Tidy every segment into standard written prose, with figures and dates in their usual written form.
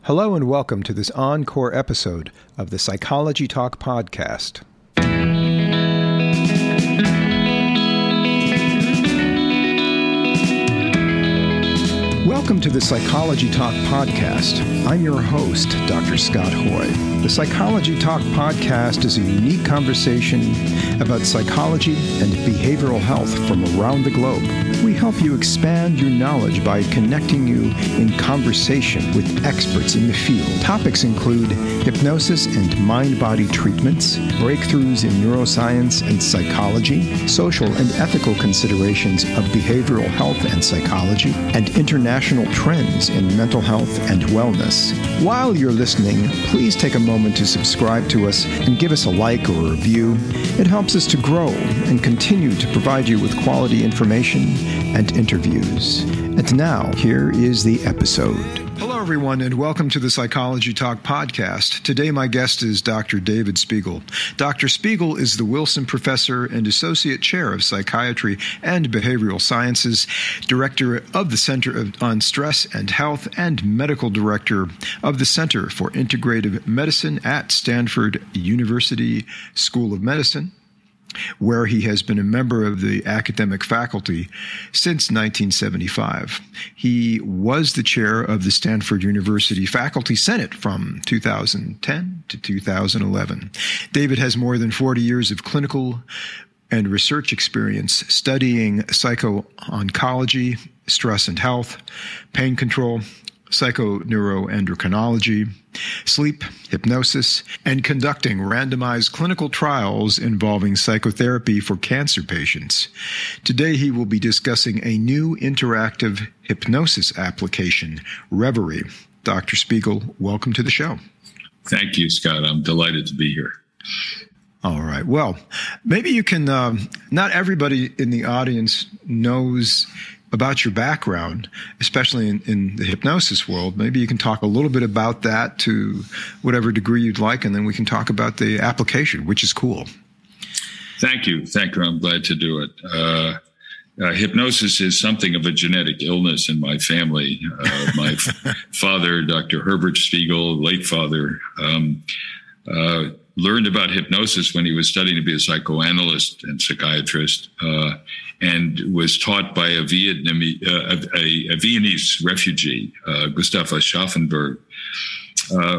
Hello and welcome to this Encore episode of the Psychology Talk podcast. Welcome to the Psychology Talk podcast. I'm your host, Dr. Scott Hoy. The Psychology Talk podcast is a unique conversation about psychology and behavioral health from around the globe. We help you expand your knowledge by connecting you in conversation with experts in the field. Topics include hypnosis and mind-body treatments, breakthroughs in neuroscience and psychology, social and ethical considerations of behavioral health and psychology, and international trends in mental health and wellness. While you're listening, please take a moment to subscribe to us and give us a like or a review. It helps us to grow and continue to provide you with quality information and interviews. And now, here is the episode. Hello, everyone, and welcome to the Psychology Talk podcast. Today, my guest is Dr. David Spiegel. Dr. Spiegel is the Willson Professor and Associate Chair of Psychiatry and Behavioral Sciences, Director of the Center on Stress and Health, and Medical Director of the Center for Integrative Medicine at Stanford University School of Medicine, where he has been a member of the academic faculty since 1975. He was the chair of the Stanford University Faculty Senate from 2010 to 2011. David has more than 40 years of clinical and research experience studying psycho-oncology, stress and health, pain control, psychoneuroendocrinology, sleep, hypnosis, and conducting randomized clinical trials involving psychotherapy for cancer patients. Today, he will be discussing a new interactive hypnosis application, Reveri. Dr. Spiegel, welcome to the show. Thank you, Scott. I'm delighted to be here. All right. Well, maybe you can, not everybody in the audience knows about your background, especially in the hypnosis world. Maybe you can talk a little bit about that to whatever degree you'd like, and then we can talk about the application, which is cool. Thank you. I'm glad to do it. Hypnosis is something of a genetic illness in my family. My father, Dr. Herbert Spiegel, late father, learned about hypnosis when he was studying to be a psychoanalyst and psychiatrist, and was taught by a Viennese refugee, Gustav Schaffenberg,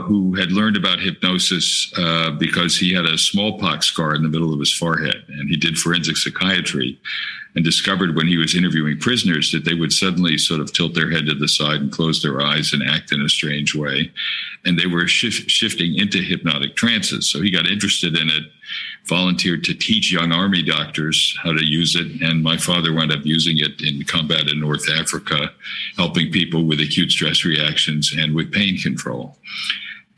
who had learned about hypnosis because he had a smallpox scar in the middle of his forehead. And he did forensic psychiatry and discovered when he was interviewing prisoners that they would suddenly sort of tilt their head to the side and close their eyes and act in a strange way. And they were shifting into hypnotic trances. So he got interested in it, volunteered to teach young army doctors how to use it. And my father wound up using it in combat in North Africa, helping people with acute stress reactions and with pain control.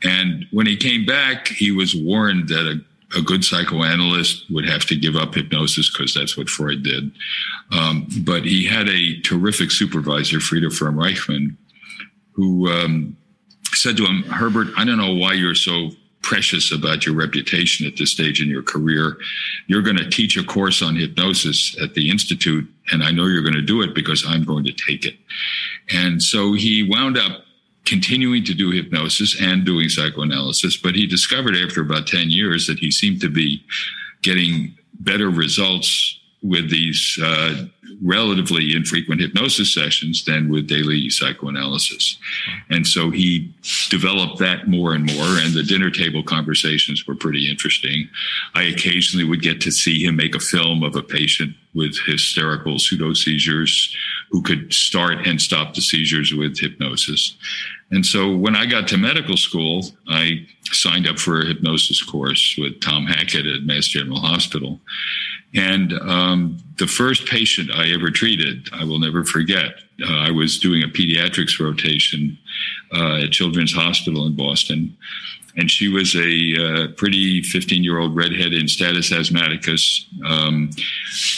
And when he came back, he was warned that a good psychoanalyst would have to give up hypnosis because that's what Freud did. But he had a terrific supervisor, Frieda Firm-Reichmann, who said to him, "Herbert, I don't know why you're so precious about your reputation at this stage in your career. You're going to teach a course on hypnosis at the Institute, and I know you're going to do it because I'm going to take it." And so he wound up continuing to do hypnosis and doing psychoanalysis, but he discovered after about 10 years that he seemed to be getting better results with these relatively infrequent hypnosis sessions than with daily psychoanalysis. And so he developed that more and more, and the dinner table conversations were pretty interesting. I occasionally would get to see him make a film of a patient with hysterical pseudo-seizures who could start and stop the seizures with hypnosis. And so when I got to medical school, I signed up for a hypnosis course with Tom Hackett at Mass General Hospital. And the first patient I ever treated, I will never forget. I was doing a pediatrics rotation at Children's Hospital in Boston. And she was a pretty 15-year-old redhead in status asthmaticus,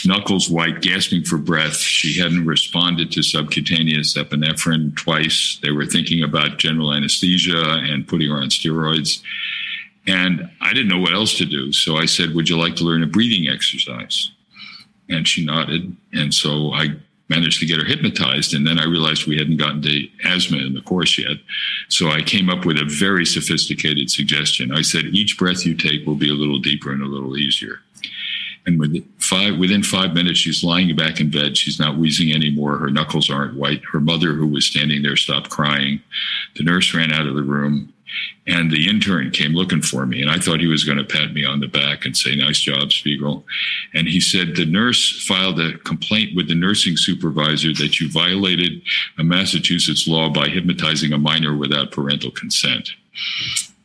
knuckles white, gasping for breath. She hadn't responded to subcutaneous epinephrine twice. They were thinking about general anesthesia and putting her on steroids. And I didn't know what else to do. So I said, "Would you like to learn a breathing exercise?" And she nodded. And so I managed to get her hypnotized. And then I realized we hadn't gotten to asthma in the course yet. So I came up with a very sophisticated suggestion. I said, each breath you take will be a little deeper and a little easier. And within 5 minutes, she's lying back in bed. She's not wheezing anymore. Her knuckles aren't white. Her mother, who was standing there, stopped crying. The nurse ran out of the room, and the intern came looking for me. And I thought he was going to pat me on the back and say, "Nice job, Spiegel." And he said, "The nurse filed a complaint with the nursing supervisor that you violated a Massachusetts law by hypnotizing a minor without parental consent."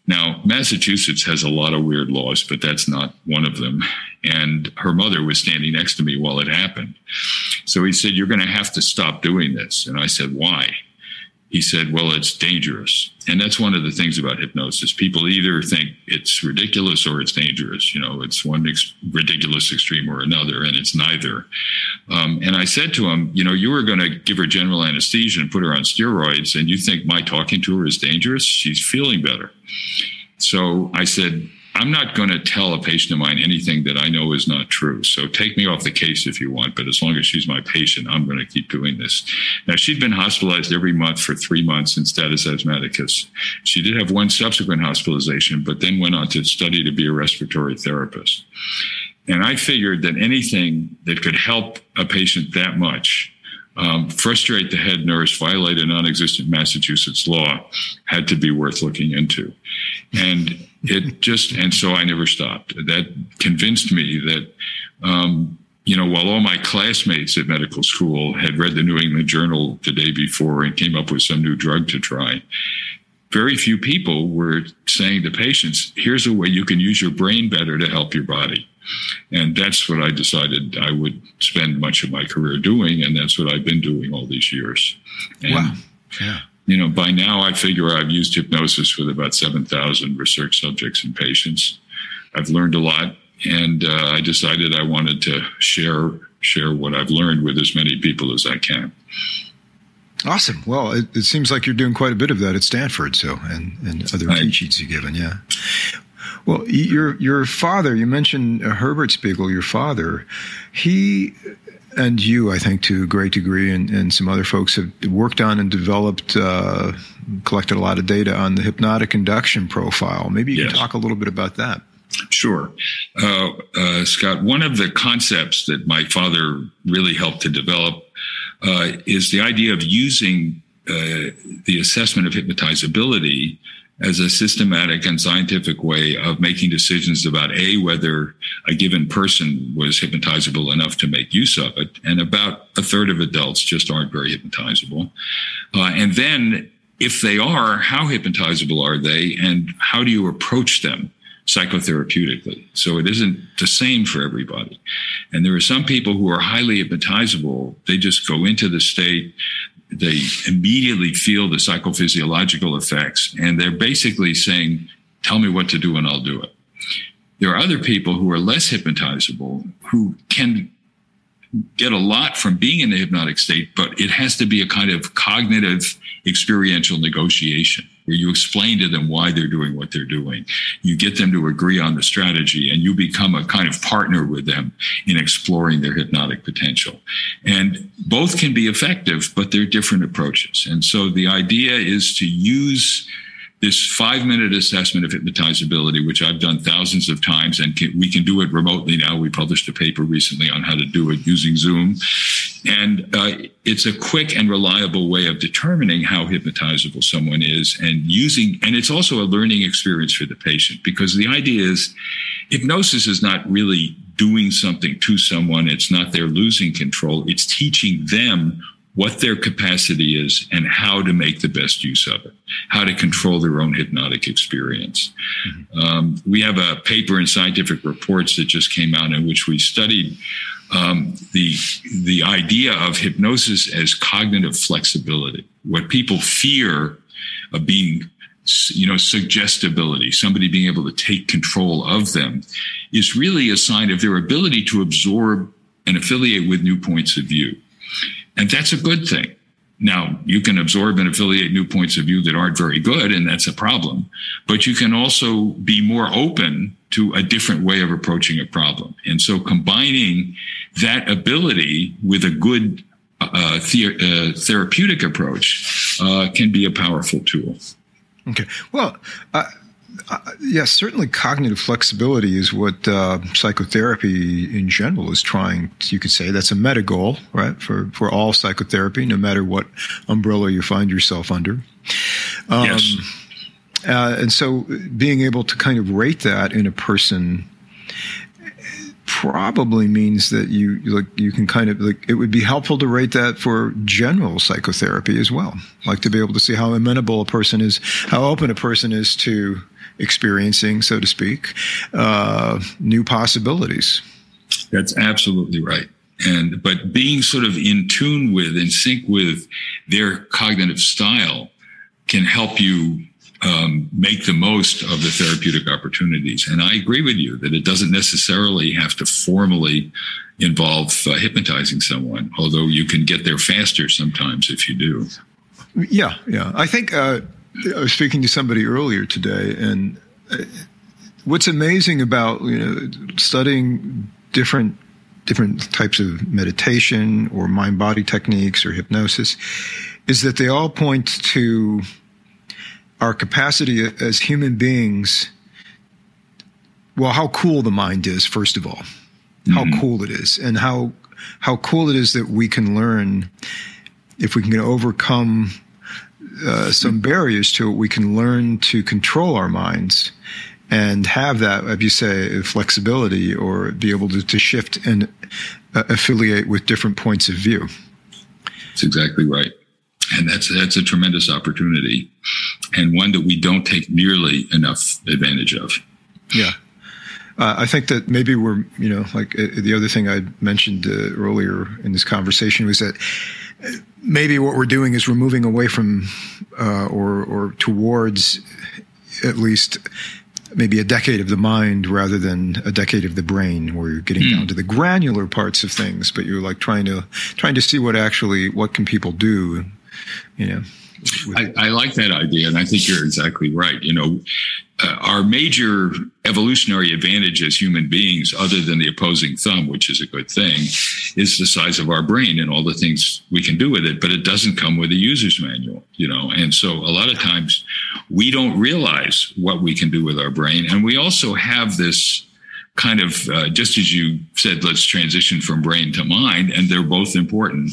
Now, Massachusetts has a lot of weird laws, but that's not one of them. And her mother was standing next to me while it happened. So he said, "You're going to have to stop doing this." And I said, "Why?" He said, "Well, it's dangerous." And that's one of the things about hypnosis. People either think it's ridiculous or it's dangerous. It's one ridiculous extreme or another, and it's neither. And I said to him, "You were going to give her general anesthesia and put her on steroids, and you think my talking to her is dangerous? She's feeling better." So I said, "I'm not going to tell a patient of mine anything that I know is not true. So take me off the case if you want, but as long as she's my patient, I'm going to keep doing this." Now, she'd been hospitalized every month for 3 months in status asthmaticus. She did have one subsequent hospitalization, but then went on to study to be a respiratory therapist. And I figured that anything that could help a patient that much, frustrate the head nurse, violate a non-existent Massachusetts law, had to be worth looking into. And so I never stopped. That convinced me that, while all my classmates at medical school had read the New England Journal the day before and came up with some new drug to try, very few people were saying to patients, "Here's a way you can use your brain better to help your body." And that's what I decided I would spend much of my career doing, and that's what I've been doing all these years. And, wow. Yeah. By now I figure I've used hypnosis with about 7,000 research subjects and patients. I've learned a lot, and I decided I wanted to share what I've learned with as many people as I can. Awesome. Well, it seems like you're doing quite a bit of that at Stanford, and other teachings you've given, yeah. Well, your father, you mentioned Herbert Spiegel, your father. He and you, I think, to a great degree, and some other folks have worked on and developed, collected a lot of data on the hypnotic induction profile. Maybe you can talk a little bit about that. Sure. Scott, one of the concepts that my father really helped to develop is the idea of using the assessment of hypnotizability as a systematic and scientific way of making decisions about whether a given person was hypnotizable enough to make use of it. And about a third of adults just aren't very hypnotizable. And then if they are, how hypnotizable are they, and how do you approach them psychotherapeutically? So it isn't the same for everybody. And there are some people who are highly hypnotizable. They just go into the state. They immediately feel the psychophysiological effects, and they're basically saying, "Tell me what to do and I'll do it." There are other people who are less hypnotizable who can get a lot from being in the hypnotic state, but it has to be a kind of cognitive experiential negotiation where you explain to them why they're doing what they're doing. You get them to agree on the strategy, and you become a kind of partner with them in exploring their hypnotic potential. And both can be effective, but they're different approaches. And so the idea is to use this 5-minute assessment of hypnotizability, which I've done thousands of times, and we can do it remotely now. We published a paper recently on how to do it using Zoom. And it's a quick and reliable way of determining how hypnotizable someone is, and it's also a learning experience for the patient, because the idea is hypnosis is not really doing something to someone. It's not they're losing control. It's teaching them what their capacity is and how to make the best use of it, how to control their own hypnotic experience. Mm-hmm. We have a paper in Scientific Reports that just came out in which we studied the idea of hypnosis as cognitive flexibility. What people fear of being, suggestibility, somebody being able to take control of them, is really a sign of their ability to absorb and affiliate with new points of view. And that's a good thing. Now, you can absorb and affiliate new points of view that aren't very good, and that's a problem. But you can also be more open to a different way of approaching a problem. And so combining that ability with a good therapeutic approach can be a powerful tool. Okay. Well, yes, certainly cognitive flexibility is what psychotherapy in general is trying. You could say that's a meta goal, right, for all psychotherapy, no matter what umbrella you find yourself under. Yes. And so being able to kind of rate that in a person probably means that you can kind of it would be helpful to rate that for general psychotherapy as well, like to be able to see how amenable a person is, how open a person is to experiencing, so to speak, new possibilities. That's absolutely right. But being sort of in tune with, in sync with their cognitive style can help you make the most of the therapeutic opportunities. And I agree with you that it doesn't necessarily have to formally involve hypnotizing someone, although you can get there faster sometimes if you do. Yeah. I think I was speaking to somebody earlier today, and what's amazing about studying different types of meditation or mind-body techniques or hypnosis is that they all point to our capacity as human beings. Well, how cool the mind is, first of all, how cool it is, and how cool it is that we can learn, if we can overcome some barriers to it, we can learn to control our minds and have that, as you say, flexibility, or be able to shift and affiliate with different points of view. That's exactly right. And that's a tremendous opportunity, and one that we don't take nearly enough advantage of. Yeah. I think that maybe we're, like the other thing I mentioned earlier in this conversation was that maybe what we're doing is we're moving away from or towards at least maybe a decade of the mind rather than a decade of the brain, where you're getting down to the granular parts of things, but you're like trying to see what can people do, I like that idea, and I think you're exactly right. Our major evolutionary advantage as human beings, other than the opposing thumb, which is a good thing, is the size of our brain and all the things we can do with it, but it doesn't come with a user's manual, and so a lot of times we don't realize what we can do with our brain. And we also have this kind of, just as you said, let's transition from brain to mind, and they're both important.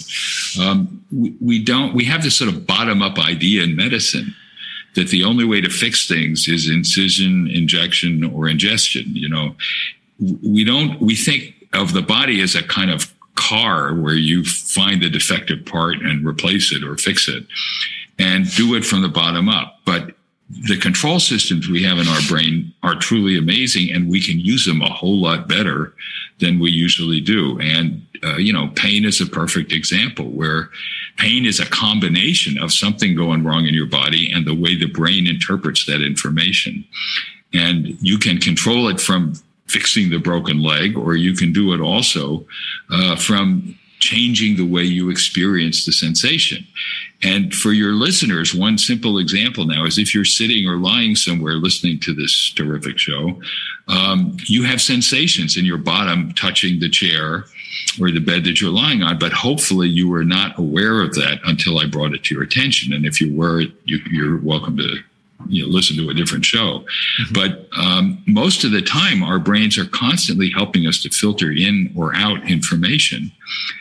We have this sort of bottom-up idea in medicine that the only way to fix things is incision, injection, or ingestion. We think of the body as a kind of car where you find the defective part and replace it or fix it and do it from the bottom up. But the control systems we have in our brain are truly amazing, and we can use them a whole lot better than we usually do. And, pain is a perfect example, where pain is a combination of something going wrong in your body and the way the brain interprets that information. And you can control it from fixing the broken leg, or you can do it also from changing the way you experience the sensation. And for your listeners, one simple example now is if you're sitting or lying somewhere listening to this terrific show, you have sensations in your bottom touching the chair or the bed that you're lying on, but hopefully you were not aware of that until I brought it to your attention. And if you were, you're welcome to listen to a different show. Mm-hmm. But most of the time, our brains are constantly helping us to filter in or out information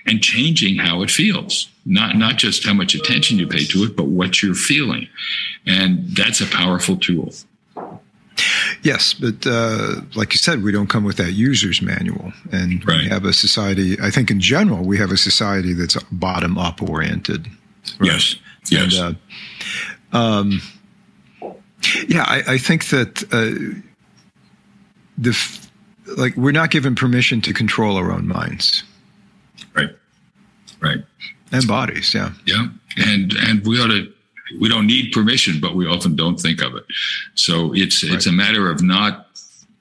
and changing how it feels. Not just how much attention you pay to it, but what you're feeling. And that's a powerful tool. Yes, but like you said, we don't come with that user's manual. And right. We have a society, I think in general, we have a society that's bottom-up oriented. Right? Yes. And, I think that we're not given permission to control our own minds. Right. And bodies, yeah. Yeah. And we don't need permission, but we often don't think of it. So it's a matter of not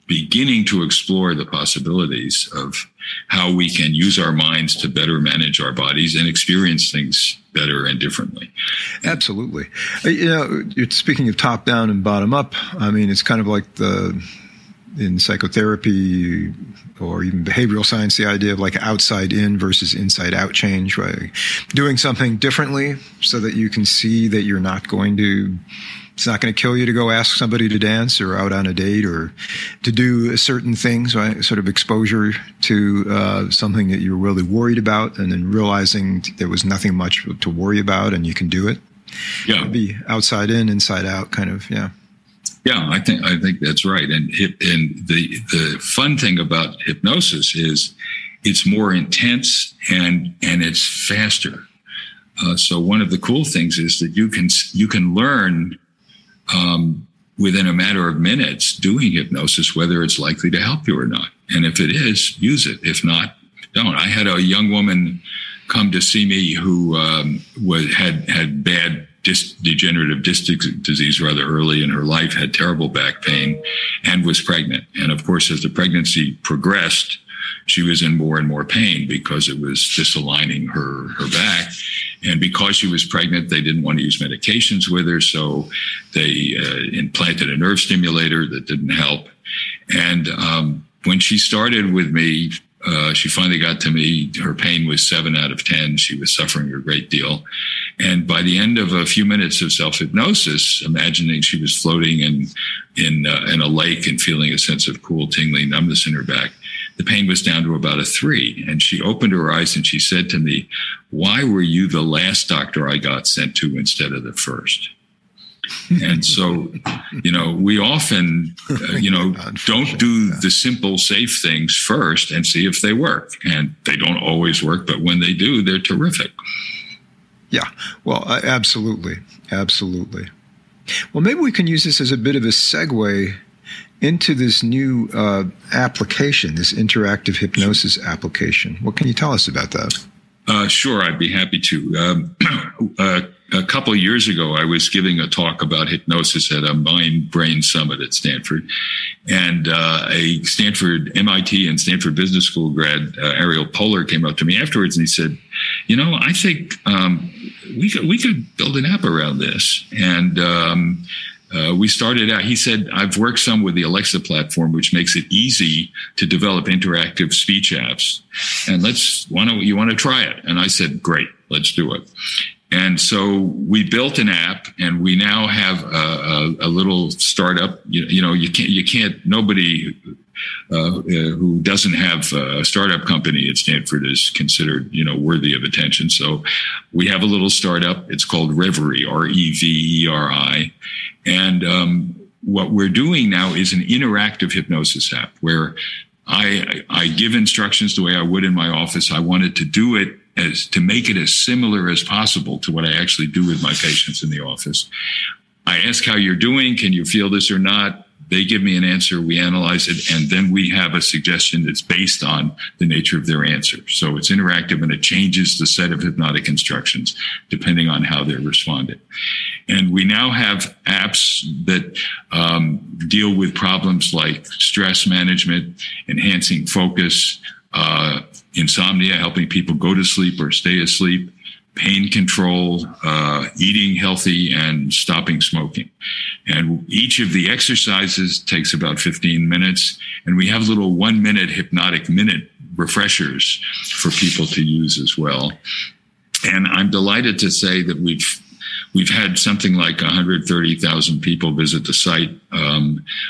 beginning to explore the possibilities of how we can use our minds to better manage our bodies and experience things better and differently. Absolutely. You're speaking of top down and bottom up. I mean, it's kind of like the in psychotherapy or even behavioral science, the idea of like outside in versus inside out change, right? Doing something differently so that you can see that it's not going to kill you to go ask somebody to dance or out on a date or to do certain things, right? Sort of exposure to something that you're really worried about, and then realizing there was nothing much to worry about and you can do it. Yeah. It'd be outside in, inside out kind of, yeah. Yeah, I think that's right. And the fun thing about hypnosis is it's more intense and it's faster. So one of the cool things is that you can learn within a matter of minutes doing hypnosis whether it's likely to help you or not. And if it is, use it. If not, don't. I had a young woman come to see me who had bad degenerative disc disease rather early in her life, had terrible back pain, and was pregnant. And of course, as the pregnancy progressed, she was in more and more pain because it was disaligning her back. And because she was pregnant, they didn't want to use medications with her, so they implanted a nerve stimulator that didn't help. And when she started with me, she finally got to me. Her pain was 7 out of 10. She was suffering a great deal. And by the end of a few minutes of self-hypnosis, imagining she was floating in a lake and feeling a sense of cool, tingling numbness in her back, the pain was down to about a 3. And she opened her eyes and she said to me, "Why were you the last doctor I got sent to instead of the first?" And so, we often, don't do the simple, safe things first and see if they work. And they don't always work, but when they do, they're terrific. Yeah, well, absolutely. Absolutely. Well, maybe we can use this as a bit of a segue into this new application, this interactive hypnosis application. What can you tell us about that? Sure, I'd be happy to. A couple of years ago, I was giving a talk about hypnosis at a mind-brain summit at Stanford. And a Stanford, MIT and Stanford Business School grad, Ariel Poehler, came up to me afterwards and he said, I think we could build an app around this. And we started out, he said, I've worked some with the Alexa platform, which makes it easy to develop interactive speech apps. And you want to try it? And I said, great, let's do it. And so we built an app, and we now have a little startup. Nobody who doesn't have a startup company at Stanford is considered, worthy of attention. So we have a little startup. It's called Reveri, Reveri. And what we're doing now is an interactive hypnosis app where I give instructions the way I would in my office. I wanted to do it to make it as similar as possible to what I actually do with my patients in the office. I ask how you're doing. Can you feel this or not? They give me an answer. We analyze it. And then we have a suggestion that's based on the nature of their answer. So it's interactive and it changes the set of hypnotic instructions depending on how they're responding. And we now have apps that deal with problems like stress management, enhancing focus, insomnia, helping people go to sleep or stay asleep, pain control, eating healthy, and stopping smoking. And each of the exercises takes about 15 minutes. And we have little 1-minute hypnotic minute refreshers for people to use as well. And I'm delighted to say that we've had something like 130,000 people visit the site.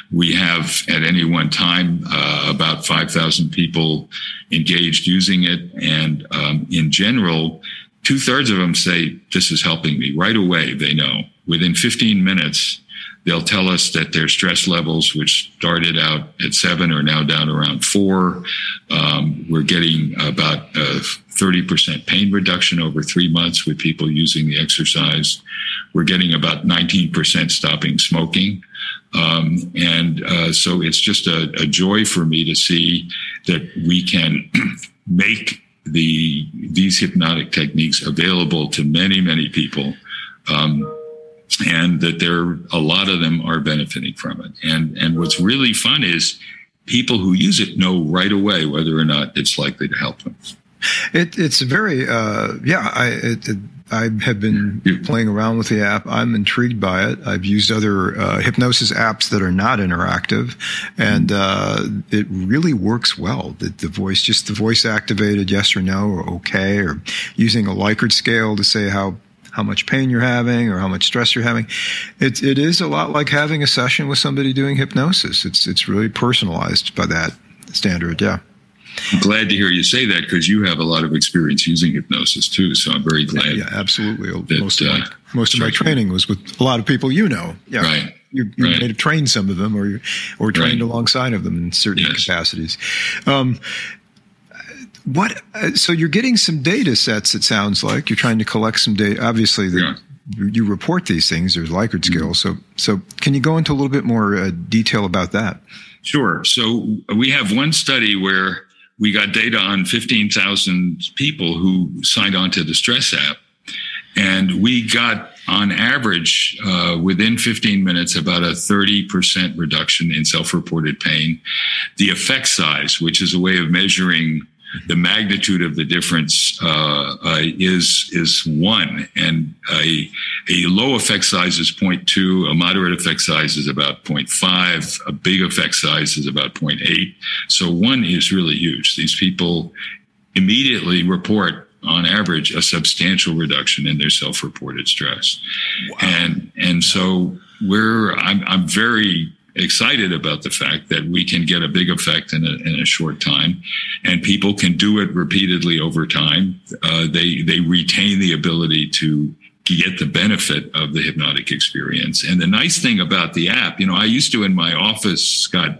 We have at any one time about 5,000 people engaged using it. And in general, 2/3 of them say, this is helping me. Right away, they know. Within 15 minutes, they'll tell us that their stress levels, which started out at 7, are now down around 4. We're getting about 30% pain reduction over 3 months with people using the exercise. We're getting about 19% stopping smoking. So it's just a joy for me to see that we can make these hypnotic techniques available to many, many people, and that a lot of them are benefiting from it. And what's really fun is people who use it know right away whether or not it's likely to help them. It's very, I have been playing around with the app. I'm intrigued by it. I've used other hypnosis apps that are not interactive, and it really works well. The voice activated yes or no or okay, or using a Likert scale to say how much pain you're having or how much stress you're having. It is a lot like having a session with somebody doing hypnosis. It's really personalized by that standard. Yeah. I'm glad to hear you say that, because you have a lot of experience using hypnosis too. So I'm very glad. Yeah, absolutely. Most of my training was with a lot of people Yeah, right. You may have trained some of them, or trained alongside of them in certain capacities. So you're getting some data sets. It sounds like you're trying to collect some data. Obviously, you report these things. There's Likert scale. So can you go into a little bit more detail about that? Sure. So we have one study where we got data on 15,000 people who signed on to the Stress app. And we got, on average, within 15 minutes, about a 30% reduction in self-reported pain. The effect size, which is a way of measuring the magnitude of the difference, is 1. And a low effect size is 0.2. A moderate effect size is about 0.5. A big effect size is about 0.8. So 1 is really huge. These people immediately report, on average, a substantial reduction in their self-reported stress. Wow. And so I'm very excited about the fact that we can get a big effect in a short time, and people can do it repeatedly over time. They retain the ability to get the benefit of the hypnotic experience. And the nice thing about the app, I used to in my office, Scott,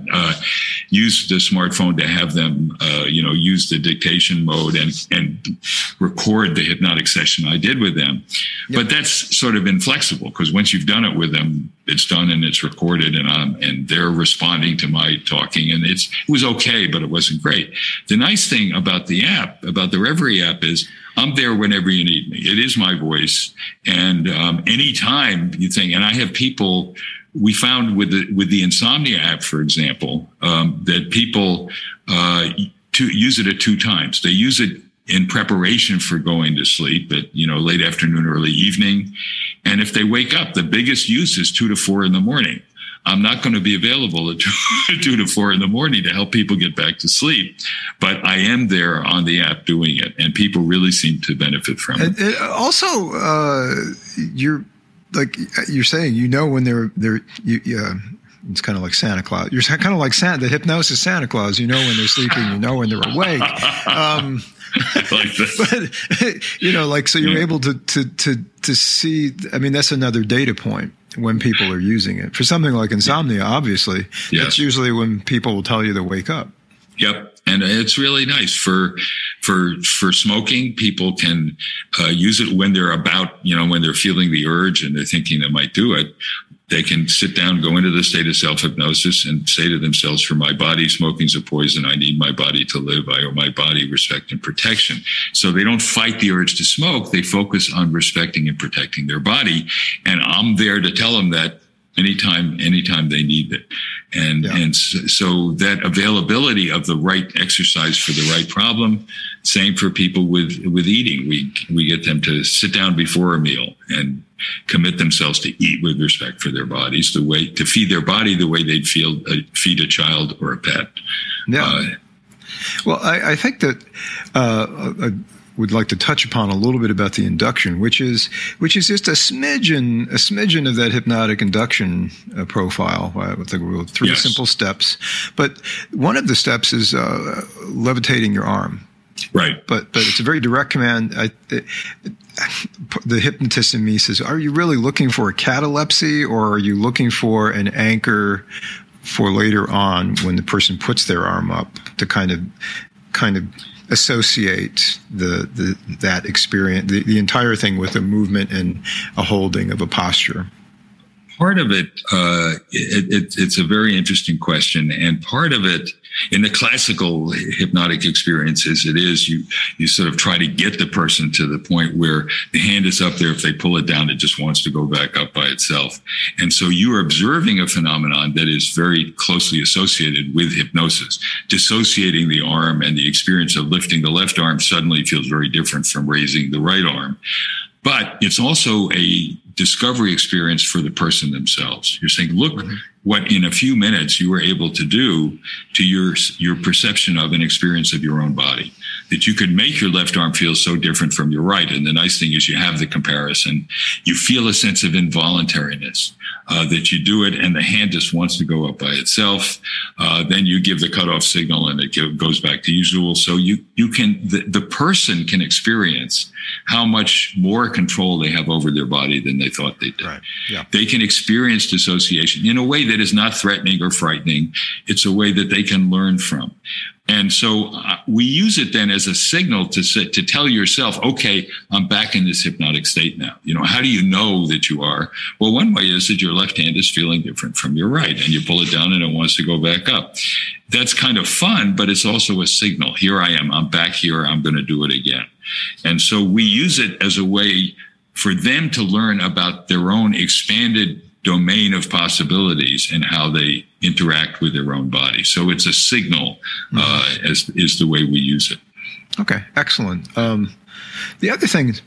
use the smartphone to have them, use the dictation mode and record the hypnotic session I did with them. Yep. But that's sort of inflexible, because once you've done it with them, it's done and it's recorded, and they're responding to my talking, and it was okay, but it wasn't great. The nice thing about the app, about the Reveri app, is I'm there whenever you need me. It is my voice. And anytime you think, and I have people, we found with the insomnia app, for example, that people use it at 2 times. They use it in preparation for going to sleep at, late afternoon, early evening. And if they wake up, the biggest use is 2 to 4 in the morning. I'm not going to be available at 2 to 4 in the morning to help people get back to sleep, but I am there on the app doing it, and people really seem to benefit from it. And also, you're saying, when they're it's kind of like Santa Claus. You're kind of like the hypnosis Santa Claus. When they're sleeping, when they're awake. Like that. But so you're able to see. I mean, that's another data point when people are using it. For something like insomnia, obviously, that's usually when people will tell you to wake up. Yep. And it's really nice for smoking. People can use it when they're when they're feeling the urge and they're thinking they might do it. They can sit down, go into the state of self-hypnosis, and say to themselves, for my body, smoking's a poison. I need my body to live. I owe my body respect and protection. So they don't fight the urge to smoke. They focus on respecting and protecting their body. And I'm there to tell them that anytime they need it. And so that availability of the right exercise for the right problem, same for people with eating. We get them to sit down before a meal and commit themselves to eat with respect for their bodies, to feed their body the way they'd feed a child or a pet. Yeah. Well, I think that I would like to touch upon a little bit about the induction, which is just a smidgen of that hypnotic induction profile with the 3 simple steps. But one of the steps is levitating your arm. Right. But it's a very direct command. The hypnotist in me says, are you really looking for a catalepsy, or are you looking for an anchor for later on when the person puts their arm up to kind of associate that experience, the entire thing, with a movement and a holding of a posture? Part of it, it's a very interesting question. And part of it, in the classical hypnotic experiences, it is you sort of try to get the person to the point where the hand is up there. If they pull it down, it just wants to go back up by itself. And so you are observing a phenomenon that is very closely associated with hypnosis. Dissociating the arm, and the experience of lifting the left arm suddenly feels very different from raising the right arm. But it's also a discovery experience for the person themselves. You're saying, look, what in a few minutes you were able to do to your perception of an experience of your own body, that you could make your left arm feel so different from your right. And the nice thing is you have the comparison. You feel a sense of involuntariness, that you do it and the hand just wants to go up by itself. Then you give the cutoff signal and it goes back to usual. So you can, the person can experience how much more control they have over their body than they thought they did. Right. Yeah. They can experience dissociation in a way that is not threatening or frightening. It's a way that they can learn from. And so we use it then as a signal to tell yourself, okay, I'm back in this hypnotic state now. How do you know that you are? Well, one way is that your left hand is feeling different from your right, and you pull it down and it wants to go back up. That's kind of fun, but it's also a signal. Here I am. I'm back here. I'm going to do it again. And so we use it as a way for them to learn about their own expanded domain of possibilities and how they interact with their own body. So it's a signal, is the way we use it. Okay, excellent. The other thing is,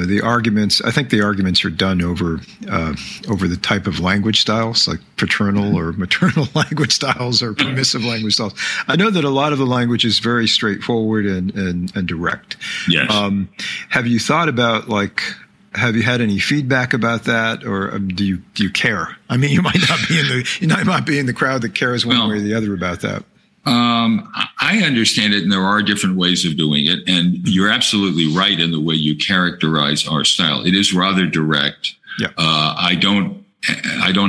the arguments. I think the arguments are done over the type of language styles, like paternal or maternal language styles or permissive language styles. I know that a lot of the language is very straightforward and direct. Yes. Have you thought about have you had any feedback about that, or do you care? I mean, you might not be in the crowd that cares one way or the other about that. I understand it, and there are different ways of doing it. And you're absolutely right in the way you characterize our style. It is rather direct. Yeah. I don't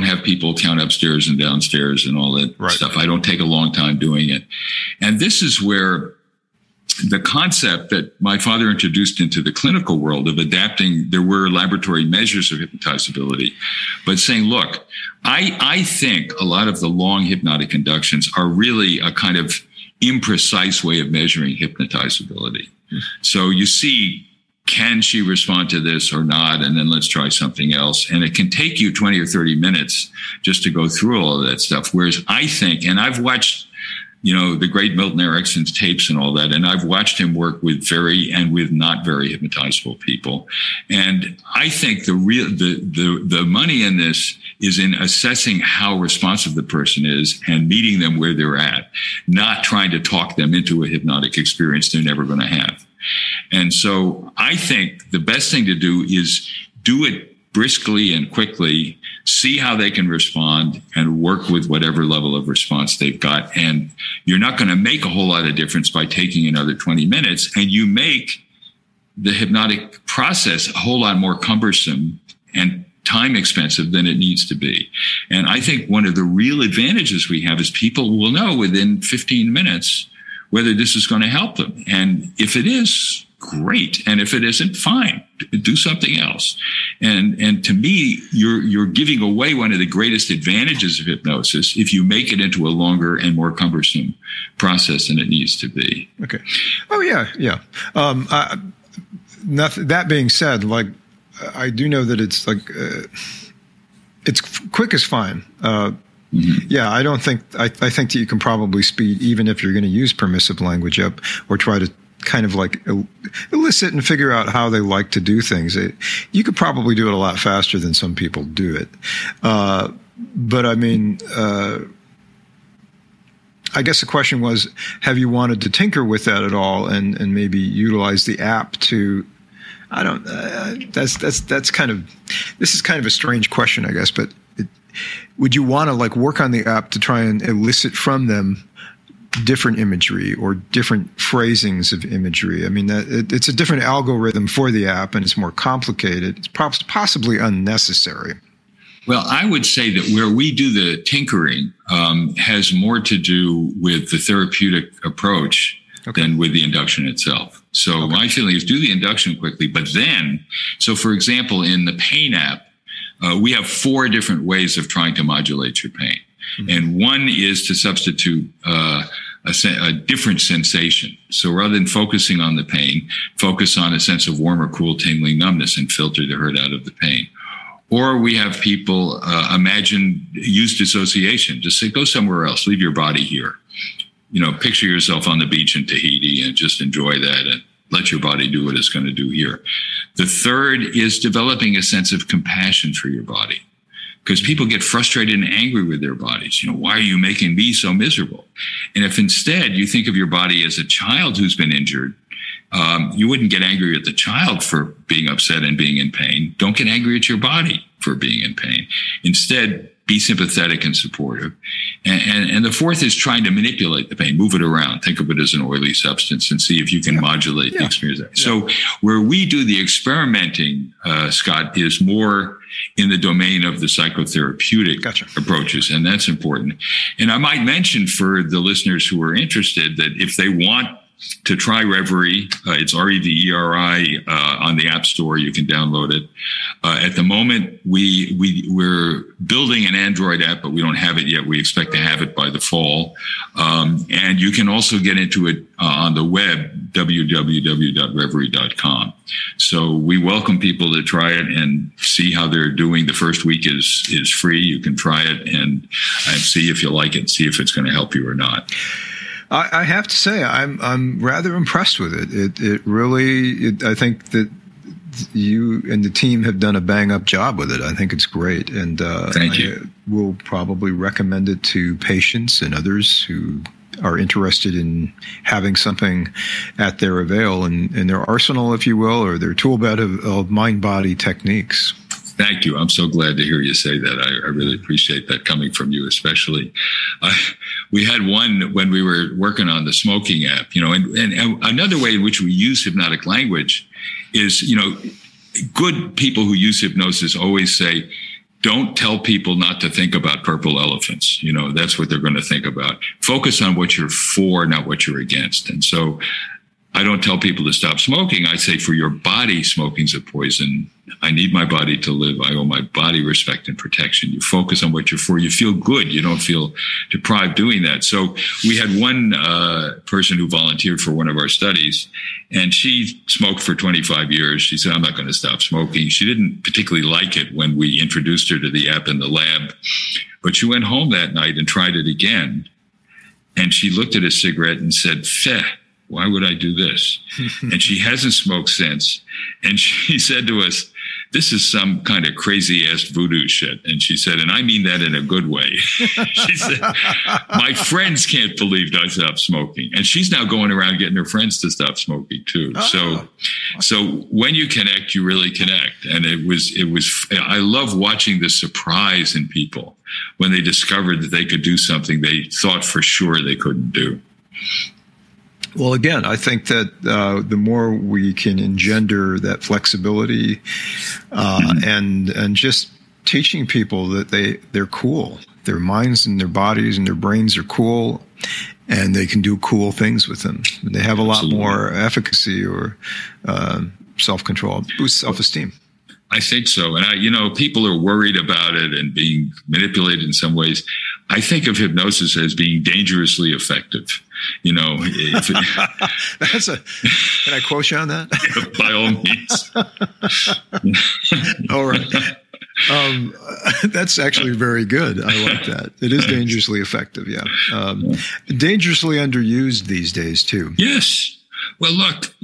have people count upstairs and downstairs and all that stuff. I don't take a long time doing it. And this is where the concept that my father introduced into the clinical world of adapting, there were laboratory measures of hypnotizability, but saying, look, I think a lot of the long hypnotic inductions are really a kind of imprecise way of measuring hypnotizability. So you see, can she respond to this or not? And then let's try something else. And it can take you 20 or 30 minutes just to go through all of that stuff. Whereas I think, and I've watched, the great Milton Erickson's tapes and all that, and I've watched him work with very and with not very hypnotizable people. And I think the money in this is in assessing how responsive the person is and meeting them where they're at, not trying to talk them into a hypnotic experience they're never going to have. And so I think the best thing to do is do it briskly and quickly, see how they can respond, and work with whatever level of response they've got. And you're not going to make a whole lot of difference by taking another 20 minutes. And you make the hypnotic process a whole lot more cumbersome and time expensive than it needs to be. And I think one of the real advantages we have is people will know within 15 minutes whether this is going to help them. And if it is, great. And if it isn't, fine, do something else. And to me, you're giving away one of the greatest advantages of hypnosis if you make it into a longer and more cumbersome process than it needs to be. Okay. Oh yeah. Yeah. That being said, I do know that it's it's quick is fine. Yeah, I don't think, I think that you can probably speed, even if you're going to use permissive language up or try to kind of elicit and figure out how they like to do things. You could probably do it a lot faster than some people do it. But I mean, I guess the question was, have you wanted to tinker with that at all and maybe utilize the app to, that's kind of, this is kind of a strange question, I guess, but would you want to work on the app to try and elicit from them different imagery or different phrasings of imagery? I mean, it's a different algorithm for the app and it's more complicated. It's possibly unnecessary. Well, I would say that where we do the tinkering has more to do with the therapeutic approach than with the induction itself. So my feeling is do the induction quickly, but then, so for example, in the pain app, we have 4 different ways of trying to modulate your pain. Mm-hmm. And one is to substitute a different sensation. So rather than focusing on the pain, focus on a sense of warm or cool, tingling numbness and filter the hurt out of the pain. Or we have people use dissociation. Just say, go somewhere else, leave your body here. picture yourself on the beach in Tahiti and just enjoy that and let your body do what it's going to do here. The third is developing a sense of compassion for your body, because people get frustrated and angry with their bodies. Why are you making me so miserable? And if instead you think of your body as a child who's been injured, you wouldn't get angry at the child for being upset and being in pain. Don't get angry at your body for being in pain. Instead, be sympathetic and supportive. And the fourth is trying to manipulate the pain, move it around, think of it as an oily substance and see if you can modulate the experience. So where we do the experimenting, Scott, is more in the domain of the psychotherapeutic approaches, and that's important. And I might mention for the listeners who are interested that if they want to try Reveri, it's Reveri on the App Store. You can download it. At the moment, we're building an Android app, but we don't have it yet. We expect to have it by the fall. And you can also get into it on the web, www.reveri.com. So we welcome people to try it and see how they're doing. The first week is free. You can try it and see if you like it, see if it's going to help you or not. I have to say, I'm rather impressed with it. It really, I think that you and the team have done a bang up job with it. I think it's great. And thank you. I will probably recommend it to patients and others who are interested in having something at their avail in their arsenal, if you will, or their tool belt of mind-body techniques. Thank you. I'm so glad to hear you say that. I really appreciate that coming from you, especially. We had one when we were working on the smoking app, and another way in which we use hypnotic language is, good people who use hypnosis always say, don't tell people not to think about purple elephants. That's what they're going to think about. Focus on what you're for, not what you're against. And so I don't tell people to stop smoking. I say, for your body, smoking's a poison. I need my body to live. I owe my body respect and protection. You focus on what you're for. You feel good. You don't feel deprived doing that. So we had one person who volunteered for one of our studies, and she smoked for 25 years. She said, I'm not going to stop smoking. She didn't particularly like it when we introduced her to the app in the lab, but she went home that night and tried it again. And she looked at a cigarette and said, "Feh, why would I do this?" And she hasn't smoked since. And she said to us, "This is some kind of crazy-ass voodoo shit." And she said, and I mean that in a good way. She said, "My friends can't believe I stopped smoking." And she's now going around getting her friends to stop smoking too. So when you connect, you really connect. And it was, I love watching the surprise in people when they discovered that they could do something they thought for sure they couldn't do. Well, again, I think that the more we can engender that flexibility and just teaching people that they're cool, their minds and their bodies and their brains are cool, and they can do cool things with them. They have a lot more efficacy or self-control, boosts self-esteem. I think so. And people are worried about it and being manipulated in some ways. I think of hypnosis as being dangerously effective. Can I quote you on that? By all means. All right. That's actually very good. I like that. It is dangerously effective. Yeah. Dangerously underused these days too. Yes. Well, look,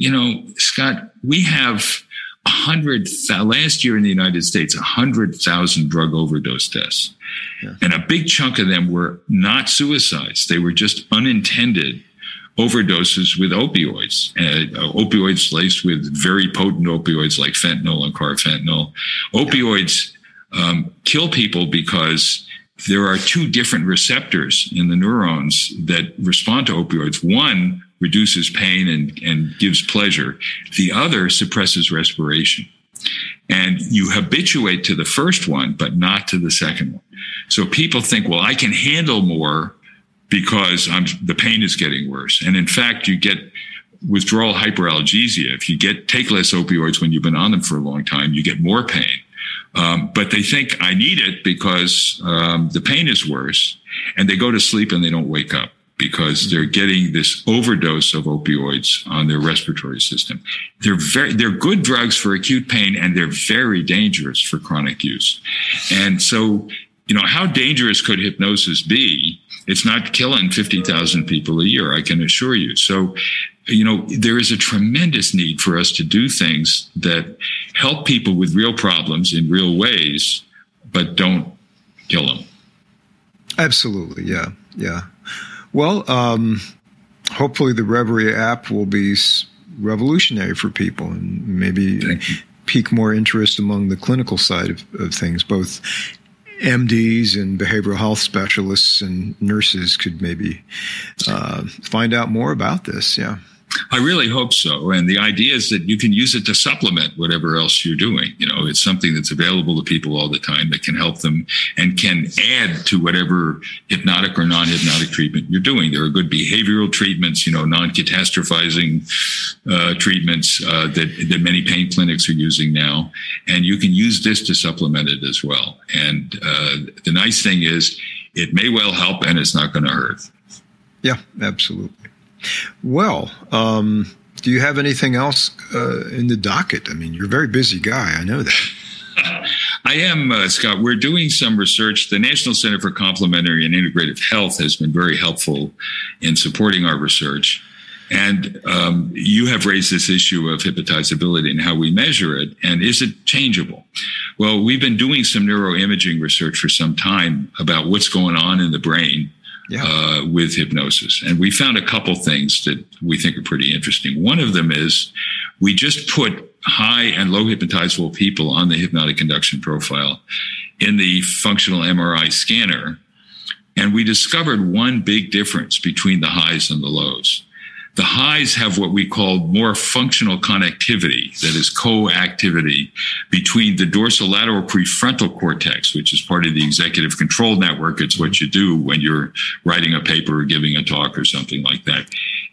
Scott, we have last year in the United States, 100,000 drug overdose deaths. Yeah. And a big chunk of them were not suicides. They were just unintended overdoses with opioids, opioids laced with very potent opioids like fentanyl and carfentanil. Opioids kill people because there are two different receptors in the neurons that respond to opioids. One reduces pain and gives pleasure. The other suppresses respiration. And you habituate to the first one, but not to the second one. So people think, well, I can handle more because the pain is getting worse. And in fact, you get withdrawal hyperalgesia. If you take less opioids when you've been on them for a long time, you get more pain. But they think I need it because the pain is worse. And they go to sleep and they don't wake up, because they're getting this overdose of opioids on their respiratory system. They're good drugs for acute pain, and they're very dangerous for chronic use. And so, how dangerous could hypnosis be It's not killing 50,000 people a year, I can assure you. So, there is a tremendous need for us to do things that help people with real problems in real ways, but don't kill them. Absolutely. Yeah. Yeah. Well, hopefully the Reveri app will be revolutionary for people and maybe pique more interest among the clinical side of things. Both MDs and behavioral health specialists and nurses could maybe find out more about this. Yeah. I really hope so. And the idea is that you can use it to supplement whatever else you're doing. It's something that's available to people all the time that can help them and can add to whatever hypnotic or non-hypnotic treatment you're doing. There are good behavioral treatments, non-catastrophizing treatments that many pain clinics are using now. And you can use this to supplement it as well. And the nice thing is it may well help and it's not going to hurt. Yeah, absolutely. Well, do you have anything else in the docket? I mean, you're a very busy guy. I know that. I am, Scott. We're doing some research. The National Center for Complementary and Integrative Health has been very helpful in supporting our research. And you have raised this issue of hypnotizability and how we measure it. And is it changeable? Well, we've been doing some neuroimaging research for some time about what's going on in the brain. With hypnosis. And we found a couple things that we think are pretty interesting. One of them is we just put high and low hypnotizable people on the hypnotic induction profile in the functional MRI scanner. And we discovered one big difference between the highs and the lows. The highs have what we call more functional connectivity, that is co-activity between the dorsolateral prefrontal cortex, which is part of the executive control network. It's what you do when you're writing a paper or giving a talk or something like that,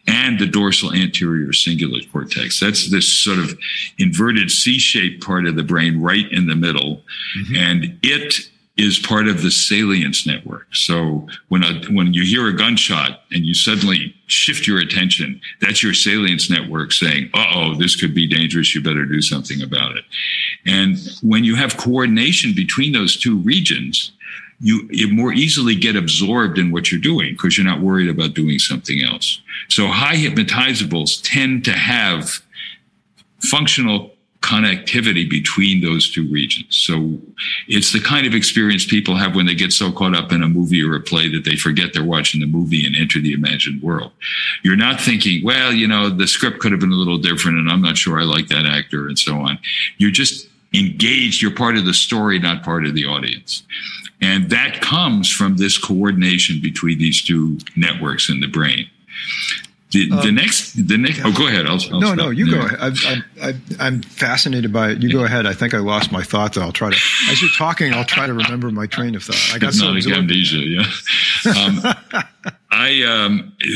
and the dorsal anterior cingulate cortex. That's this sort of inverted C-shaped part of the brain right in the middle. Mm-hmm. And it is part of the salience network. So when you hear a gunshot and you suddenly shift your attention, that's your salience network saying, uh-oh, this could be dangerous. You better do something about it. And when you have coordination between those two regions, you more easily get absorbed in what you're doing because you're not worried about doing something else. So high hypnotizables tend to have functional connectivity between those two regions. So it's the kind of experience people have when they get so caught up in a movie or a play that they forget they're watching the movie and enter the imagined world. You're not thinking, well, the script could have been a little different and I'm not sure I like that actor and so on. You're just engaged. You're part of the story, not part of the audience. And that comes from this coordination between these two networks in the brain. The next. Oh, go ahead. I'll No, you go ahead. I'm fascinated by it. You go ahead. I think I lost my thought. Though as you're talking, I'll try to remember my train of thought. I got hypnotic amnesia. Yeah.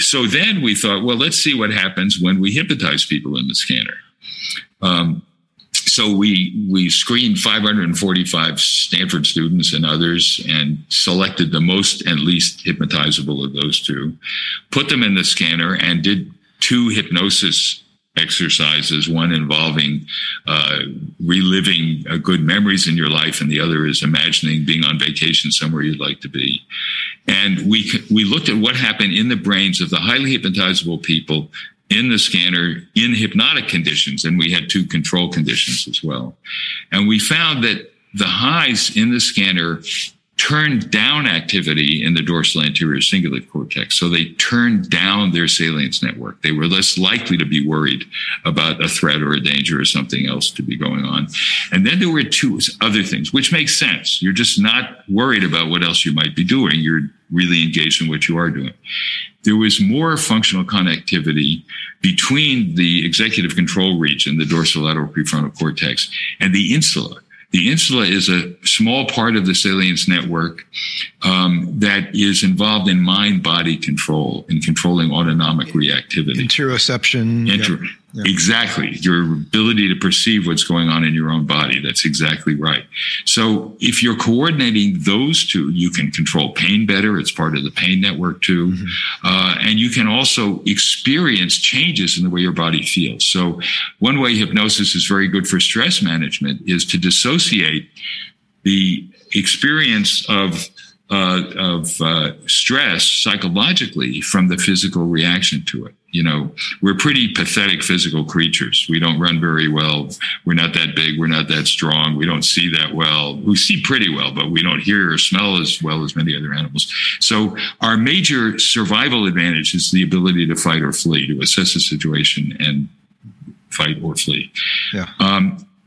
So then we thought, well, let's see what happens when we hypnotize people in the scanner. So we screened 545 Stanford students and others and selected the most and least hypnotizable of those two, put them in the scanner and did 2 hypnosis exercises, one involving reliving good memories in your life, and the other is imagining being on vacation somewhere you'd like to be. And we looked at what happened in the brains of the highly hypnotizable people in the scanner in hypnotic conditions, and we had 2 control conditions as well. And we found that the highs in the scanner turned down activity in the dorsal anterior cingulate cortex. So they turned down their salience network. They were less likely to be worried about a threat or a danger or something else to be going on. And then there were 2 other things, which makes sense. You're just not worried about what else you might be doing. You're really engaged in what you are doing. There was more functional connectivity between the executive control region, the dorsolateral prefrontal cortex, and the insula. The insula is a small part of the salience network that is involved in mind-body control, in controlling autonomic reactivity. Interoception. Yeah. Exactly. Your ability to perceive what's going on in your own body. That's exactly right. So if you're coordinating those 2, you can control pain better. It's part of the pain network too. Mm-hmm. And you can also experience changes in the way your body feels. So one way hypnosis is very good for stress management is to dissociate the experience of stress psychologically from the physical reaction to it. We're pretty pathetic physical creatures. We don't run very well. We're not that big. We're not that strong. We don't see that well. We see pretty well, but we don't hear or smell as well as many other animals. So our major survival advantage is the ability to fight or flee, to assess a situation and fight or flee. Yeah.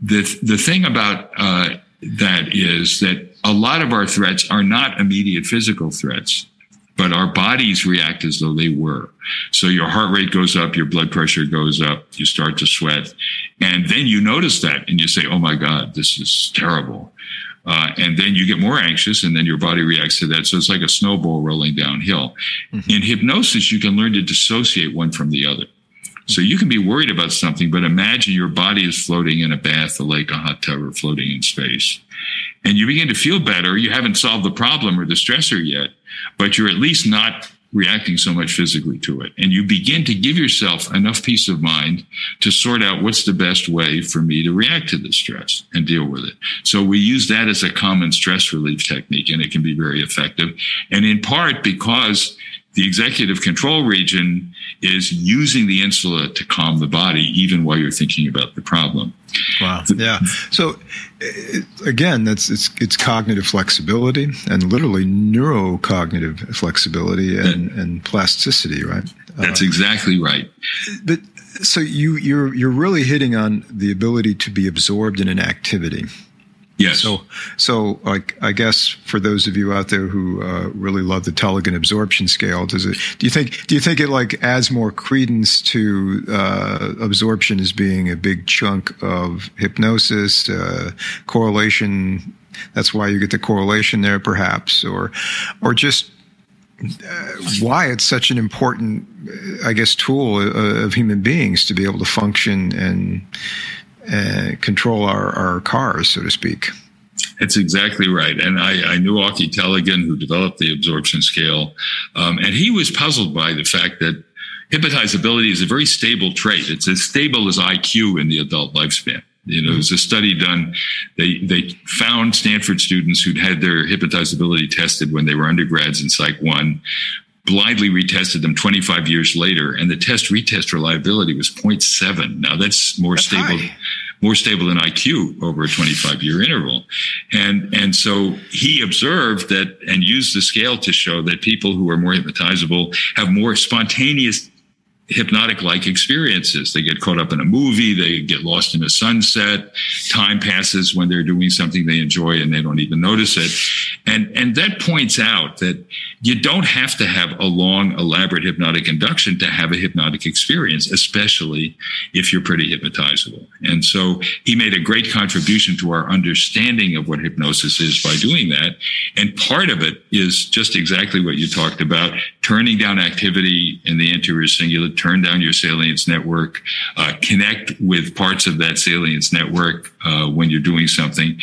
The thing about that is that a lot of our threats are not immediate physical threats, but our bodies react as though they were. So your heart rate goes up, your blood pressure goes up, you start to sweat, and then you notice that and you say, oh my God, this is terrible. And then you get more anxious, and then your body reacts to that. So it's like a snowball rolling downhill. Mm-hmm. In hypnosis, you can learn to dissociate one from the other. So you can be worried about something, but imagine your body is floating in a bath, a lake, a hot tub, or floating in space. And you begin to feel better. You haven't solved the problem or the stressor yet, but you're at least not reacting so much physically to it. And you begin to give yourself enough peace of mind to sort out what's the best way for me to react to the stress and deal with it. So we use that as a common stress relief technique, and it can be very effective. And in part because the executive control region is using the insula to calm the body, even while you're thinking about the problem. Wow. Yeah. So again, it's cognitive flexibility and literally neurocognitive flexibility and plasticity, right? That's exactly right. But so you're really hitting on the ability to be absorbed in an activity. Yes. So like, I guess for those of you out there who really love the Tellegen absorption scale, do you think it like adds more credence to absorption as being a big chunk of hypnosis, correlation? That's why you get the correlation there, perhaps, or just why it's such an important, I guess, tool of human beings to be able to function and control our cars, so to speak. That's exactly right. And I knew Auke Tellegen, who developed the absorption scale, and he was puzzled by the fact that hypnotizability is a very stable trait. It's as stable as IQ in the adult lifespan. There was a study done. They found Stanford students who'd had their hypnotizability tested when they were undergrads in Psych 1, blindly retested them 25 years later, and the retest reliability was 0.7. Now that's more stable than IQ over a 25-year interval. And so he observed that and used the scale to show that people who are more hypnotizable have more spontaneous hypnotic-like experiences. They get caught up in a movie, they get lost in a sunset, time passes when they're doing something they enjoy and they don't even notice it. And that points out that you don't have to have a long, elaborate hypnotic induction to have a hypnotic experience, especially if you're pretty hypnotizable. And so he made a great contribution to our understanding of what hypnosis is by doing that. And part of it is just exactly what you talked about, turning down activity in the anterior cingulate, turn down your salience network, connect with parts of that salience network when you're doing something.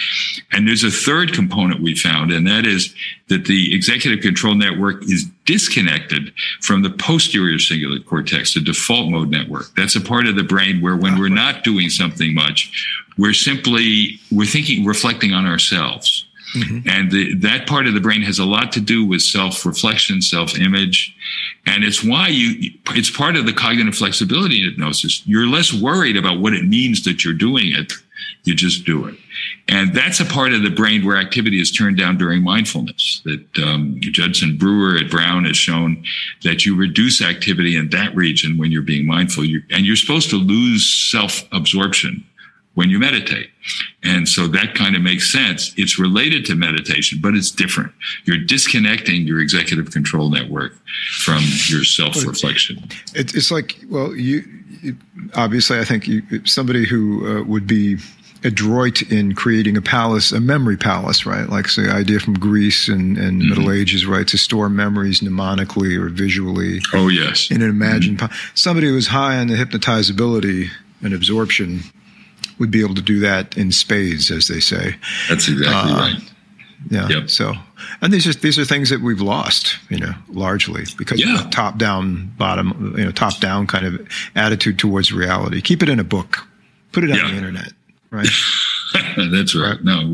And there's a third component we found, and that is that the executive control network is disconnected from the posterior cingulate cortex, the default mode network. That's a part of the brain where when we're not doing something much, we're thinking, reflecting on ourselves. Mm-hmm. And that part of the brain has a lot to do with self-reflection, self-image. And it's why it's part of the cognitive flexibility in hypnosis. You're less worried about what it means that you're doing it. You just do it. And that's a part of the brain where activity is turned down during mindfulness. That Judson Brewer at Brown has shown that you reduce activity in that region when you're being mindful. And you're supposed to lose self-absorption when you meditate. And so that kind of makes sense. It's related to meditation, but it's different. You're disconnecting your executive control network from your self-reflection. It's like, well, you obviously, I think somebody who would be adroit in creating a memory palace, right? Like the idea from Greece and mm-hmm. Middle Ages, right? To store memories mnemonically or visually. Oh, yes. In an imagined somebody who was high on the hypnotizability and absorption would be able to do that in spades, as they say. That's exactly right. Yeah. Yep. So, and these are things that we've lost, largely because of the top down kind of attitude towards reality. Keep it in a book, put it on the internet, right? That's right. No,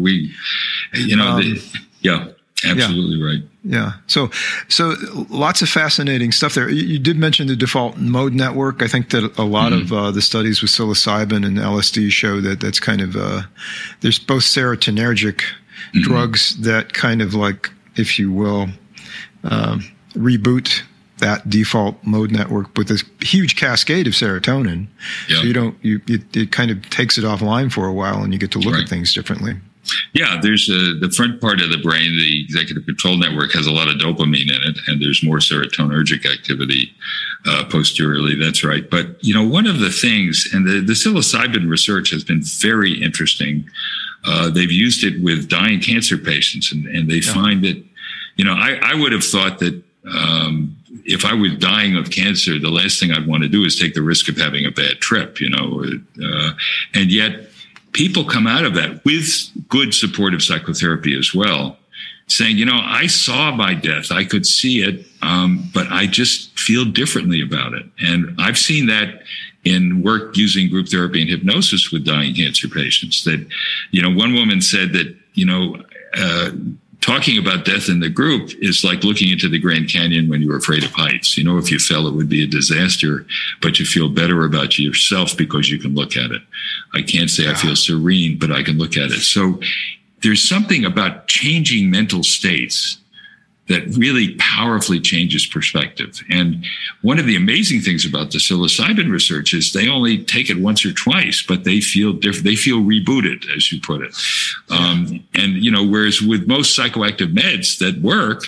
Absolutely right. Yeah. So lots of fascinating stuff there. You did mention the default mode network. I think that a lot of the studies with psilocybin and LSD show that that's kind of there's both serotonergic drugs that kind of like, if you will, reboot that default mode network with this huge cascade of serotonin. Yeah. So it kind of takes it offline for a while, and you get to look at things differently. Yeah, there's the front part of the brain, the executive control network, has a lot of dopamine in it, and there's more serotonergic activity posteriorly. That's right. But, one of the things, and the psilocybin research has been very interesting. They've used it with dying cancer patients, and they find that, I would have thought that if I was dying of cancer, the last thing I'd want to do is take the risk of having a bad trip, and yet people come out of that with good supportive psychotherapy as well, saying, I saw my death, I could see it, but I just feel differently about it. And I've seen that in work using group therapy and hypnosis with dying cancer patients, that, one woman said that, talking about death in the group is like looking into the Grand Canyon when you were afraid of heights. If you fell, it would be a disaster, but you feel better about yourself because you can look at it. I can't say I feel serene, but I can look at it. So there's something about changing mental states that really powerfully changes perspective. And one of the amazing things about the psilocybin research is they only take it once or twice, but they feel different. They feel rebooted, as you put it. Whereas with most psychoactive meds that work,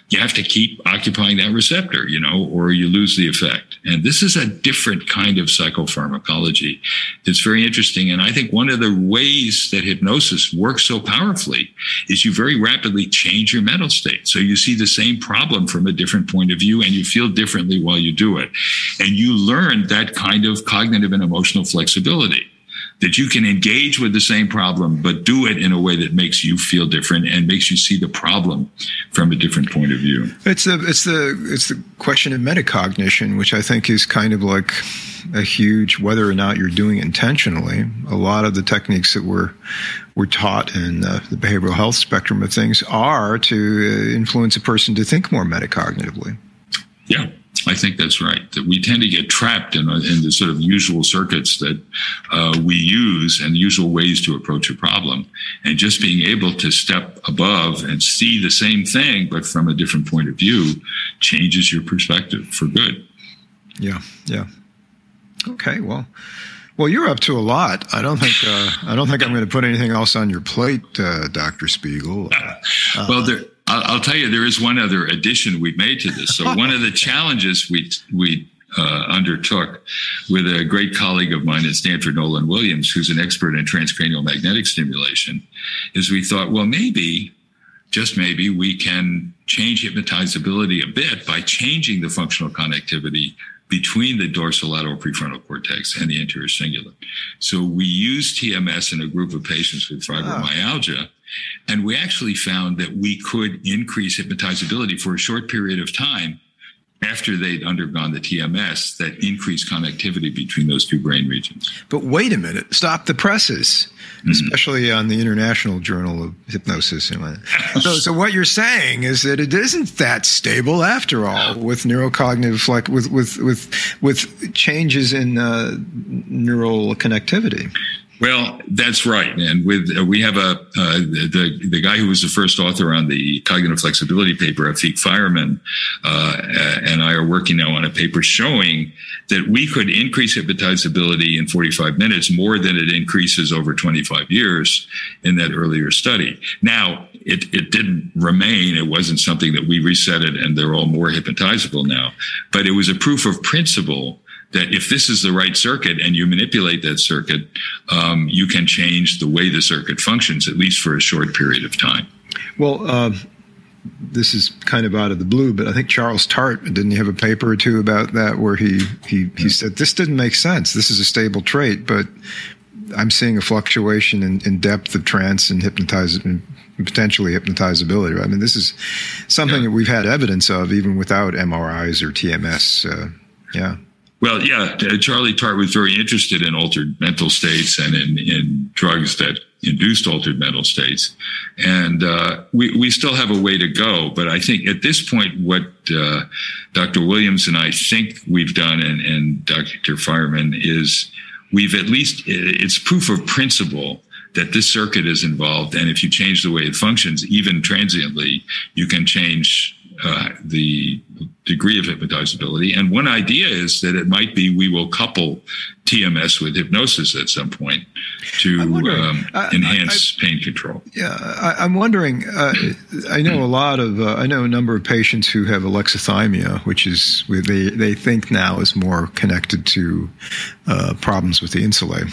you have to keep occupying that receptor, or you lose the effect. And this is a different kind of psychopharmacology. It's very interesting. And I think one of the ways that hypnosis works so powerfully is you very rapidly change your mental state. So you see the same problem from a different point of view, and you feel differently while you do it. And you learn that kind of cognitive and emotional flexibility, that you can engage with the same problem, but do it in a way that makes you feel different and makes you see the problem from a different point of view. It's the question of metacognition, which I think is kind of like a huge, whether or not you're doing it intentionally. A lot of the techniques that we're taught in the behavioral health spectrum of things are to influence a person to think more metacognitively. Yeah. I think that's right. That we tend to get trapped in the sort of usual circuits that we use and usual ways to approach a problem. And just being able to step above and see the same thing, but from a different point of view, changes your perspective for good. Yeah. Okay. Well, you're up to a lot. I don't think I'm going to put anything else on your plate, Dr. Spiegel. I'll tell you, there is one other addition we've made to this. So one of the challenges we undertook with a great colleague of mine at Stanford, Nolan Williams, who's an expert in transcranial magnetic stimulation, is we thought, well, just maybe, we can change hypnotizability a bit by changing the functional connectivity between the dorsolateral prefrontal cortex and the anterior cingulate. So we used TMS in a group of patients with fibromyalgia, and we actually found that we could increase hypnotizability for a short period of time after they'd undergone the TMS, that increased connectivity between those two brain regions. But wait a minute, stop the presses, especially on the International Journal of Hypnosis. So what you're saying is that it isn't that stable after all, with neurocognitive, like with changes in neural connectivity. Well, that's right. And we have the guy who was the first author on the cognitive flexibility paper, Afik Fireman, and I are working now on a paper showing that we could increase hypnotizability in 45 minutes more than it increases over 25 years in that earlier study. Now, it didn't remain. It wasn't something that we reset it and they're all more hypnotizable now. But it was a proof of principle that if this is the right circuit and you manipulate that circuit, you can change the way the circuit functions, at least for a short period of time. Well, this is kind of out of the blue, but I think Charles Tart, didn't he have a paper or two about that where he said, this didn't make sense. This is a stable trait, but I'm seeing a fluctuation in depth of trance and potentially hypnotizability. Right? I mean, this is something that we've had evidence of even without MRIs or TMS. Well, yeah, Charlie Tart was very interested in altered mental states and in drugs that induced altered mental states. And we still have a way to go. But I think at this point, what Dr. Williams and I think we've done, and Dr. Fireman, is we've at least, it's proof of principle that this circuit is involved. And if you change the way it functions, even transiently, you can change the degree of hypnotizability. And one idea is that it might be we will couple TMS with hypnosis at some point to enhance pain control. Yeah, I'm wondering, I know a number of patients who have alexithymia, which is, they think now is more connected to problems with the insulae.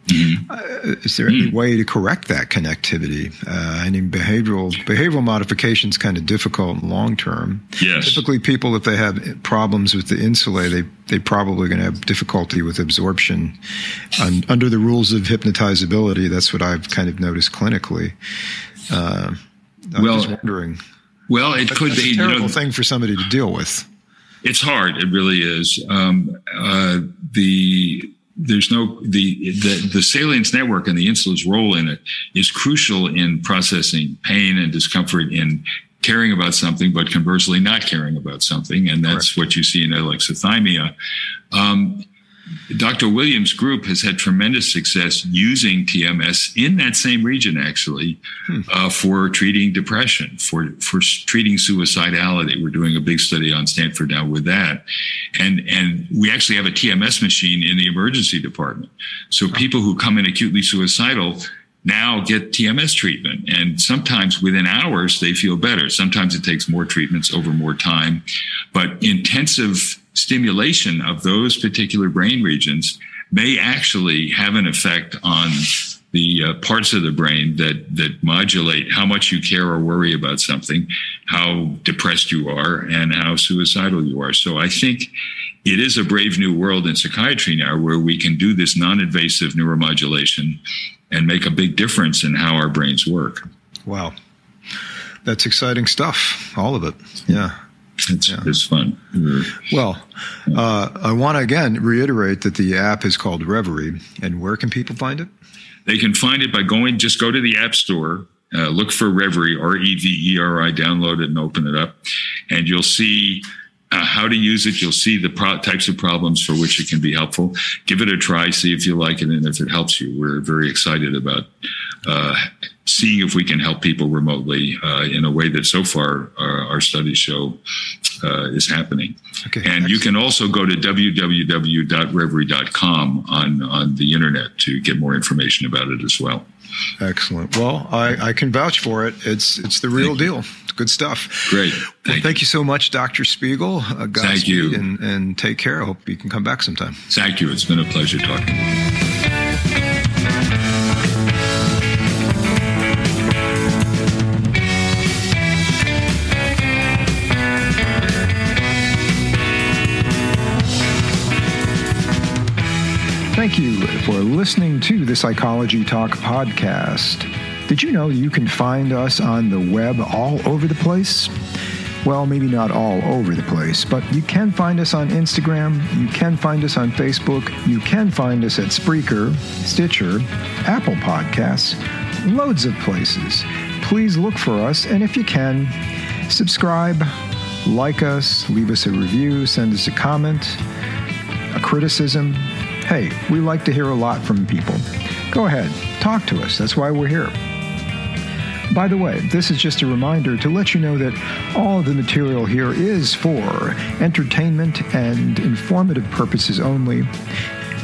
Mm-hmm. Is there any way to correct that connectivity? I mean, behavioral modification is kind of difficult in long term. Yes. Typically, people, if they have problems with the insulae, they probably going to have difficulty with absorption. Under the rules of hypnotizability, that's what I've kind of noticed clinically. I'm just wondering. Well, it could be a terrible thing for somebody to deal with. It's hard. It really is. The salience network and the insula's role in it is crucial in processing pain and discomfort, in caring about something, but conversely not caring about something. And that's what you see in alexithymia. Dr. Williams' group has had tremendous success using TMS in that same region, actually, for treating depression, for treating suicidality. We're doing a big study on Stanford now with that. And we actually have a TMS machine in the emergency department. So people who come in acutely suicidal now get TMS treatment. And sometimes within hours, they feel better. Sometimes it takes more treatments over more time. But intensive stimulation of those particular brain regions may actually have an effect on the parts of the brain that modulate how much you care or worry about something, how depressed you are, and how suicidal you are. So I think it is a brave new world in psychiatry now where we can do this non-invasive neuromodulation and make a big difference in how our brains work. Wow. That's exciting stuff, all of it. Yeah. It's fun. Well, I want to again reiterate that the app is called Reveri. And where can people find it? They can find it by just go to the App Store, look for Reveri, Reveri, download it and open it up. And you'll see how to use it. You'll see the types of problems for which it can be helpful. Give it a try, see if you like it, and if it helps you. We're very excited about seeing if we can help people remotely in a way that so far our studies show is happening. Okay, and excellent. You can also go to www.reveri.com on the internet to get more information about it as well. Excellent. Well, I can vouch for it. It's the real deal. It's good stuff. Great. Thank you so much, Dr. Spiegel. Thank you. And take care. I hope you can come back sometime. Thank you. It's been a pleasure talking to you. Thank you for listening to the Psychology Talk podcast. Did you know you can find us on the web all over the place? Well, maybe not all over the place, but you can find us on Instagram, you can find us on Facebook, you can find us at Spreaker, Stitcher, Apple Podcasts, loads of places. Please look for us, and if you can, subscribe, like us, leave us a review, send us a comment, a criticism. Hey, we like to hear a lot from people. Go ahead, talk to us. That's why we're here. By the way, this is just a reminder to let you know that all of the material here is for entertainment and informative purposes only.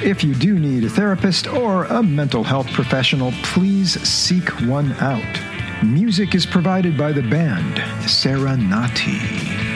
If you do need a therapist or a mental health professional, please seek one out. Music is provided by the band Serenati.